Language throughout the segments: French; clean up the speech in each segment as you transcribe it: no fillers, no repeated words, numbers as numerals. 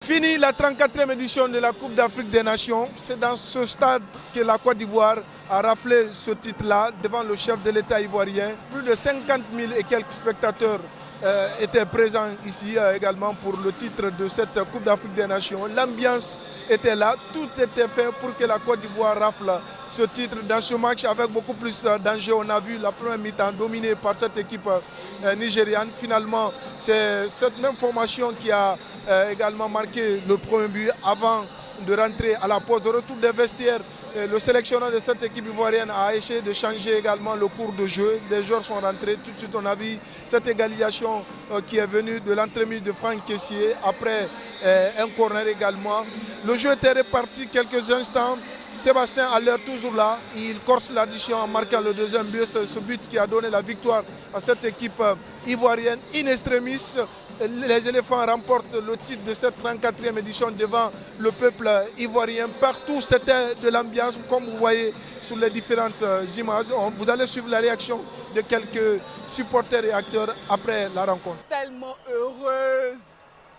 Fini la 34e édition de la Coupe d'Afrique des Nations. C'est dans ce stade que la Côte d'Ivoire a raflé ce titre-là devant le chef de l'État ivoirien. Plus de 50 000 et quelques spectateurs étaient présents ici également pour le titre de cette Coupe d'Afrique des Nations. L'ambiance était là, tout était fait pour que la Côte d'Ivoire rafle ce titre dans ce match avec beaucoup plus d'enjeux. On a vu la première mi-temps dominée par cette équipe nigériane. Finalement, c'est cette même formation qui a également marqué le premier but avant de rentrer à la pause de retour des vestiaires. Le sélectionneur de cette équipe ivoirienne a essayé de changer également le cours de jeu. Les joueurs sont rentrés. Tout de suite, on a vu cette égalisation qui est venue de l'entremise de Franck Kessié après un corner également. Le jeu était reparti quelques instants. Sébastien Haller toujours là, il corse l'addition en marquant le deuxième but. C'est ce but qui a donné la victoire à cette équipe ivoirienne. In extremis, les éléphants remportent le titre de cette 34e édition devant le peuple ivoirien. Partout, c'était de l'ambiance, comme vous voyez sur les différentes images. Vous allez suivre la réaction de quelques supporters et acteurs après la rencontre. Tellement heureuse,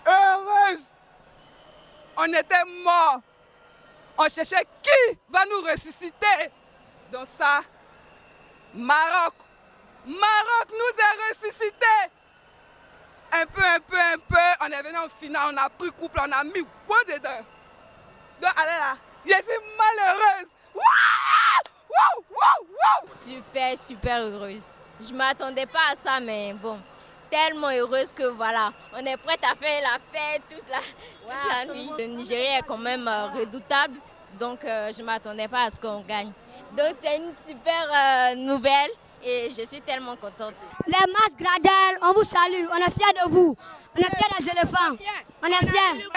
heureuse. On était morts. On cherchait qui va nous ressusciter. Donc ça, Maroc nous a ressuscités. Un peu, on est venu en finale, on a pris couple, on a mis bon dedans. Donc allez là, je suis malheureuse. Super heureuse. Je ne m'attendais pas à ça, mais bon, tellement heureuse que voilà, on est prête à faire la fête toute la nuit. Le Nigeria est quand même redoutable, donc je ne m'attendais pas à ce qu'on gagne. Donc c'est une super nouvelle. Et je suis tellement contente. Les masses Gradel, on vous salue, on est fiers de vous. On est fiers des éléphants. On est fiers.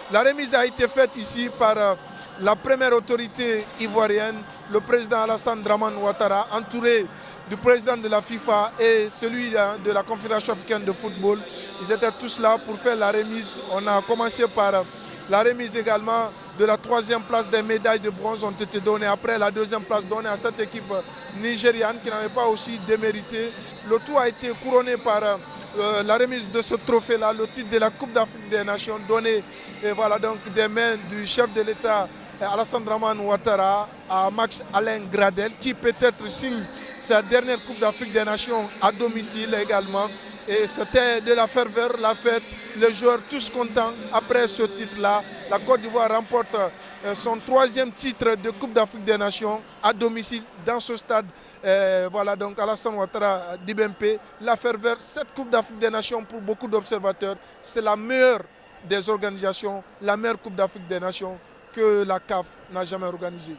La remise a été faite ici par la première autorité ivoirienne, le président Alassane Dramane Ouattara, entouré du président de la FIFA et celui de la Confédération africaine de football. Ils étaient tous là pour faire la remise. On a commencé par la remise également de la 3e place. Des médailles de bronze ont été données. Après, la 2e place donnée à cette équipe nigériane qui n'avait pas aussi démérité. Le tout a été couronné par la remise de ce trophée-là, le titre de la Coupe d'Afrique des Nations donné voilà, donc, des mains du chef de l'État Alassane Dramane Ouattara à Max Alain Gradel, qui peut-être signe sa dernière Coupe d'Afrique des Nations à domicile également. Et c'était de la ferveur, la fête, les joueurs tous contents. Après ce titre-là, la Côte d'Ivoire remporte son 3e titre de Coupe d'Afrique des Nations à domicile dans ce stade. Voilà donc Alassane Ouattara d'Ibempe. La ferveur, cette Coupe d'Afrique des Nations pour beaucoup d'observateurs, c'est la meilleure des organisations, la meilleure Coupe d'Afrique des Nations que la CAF n'a jamais organisée.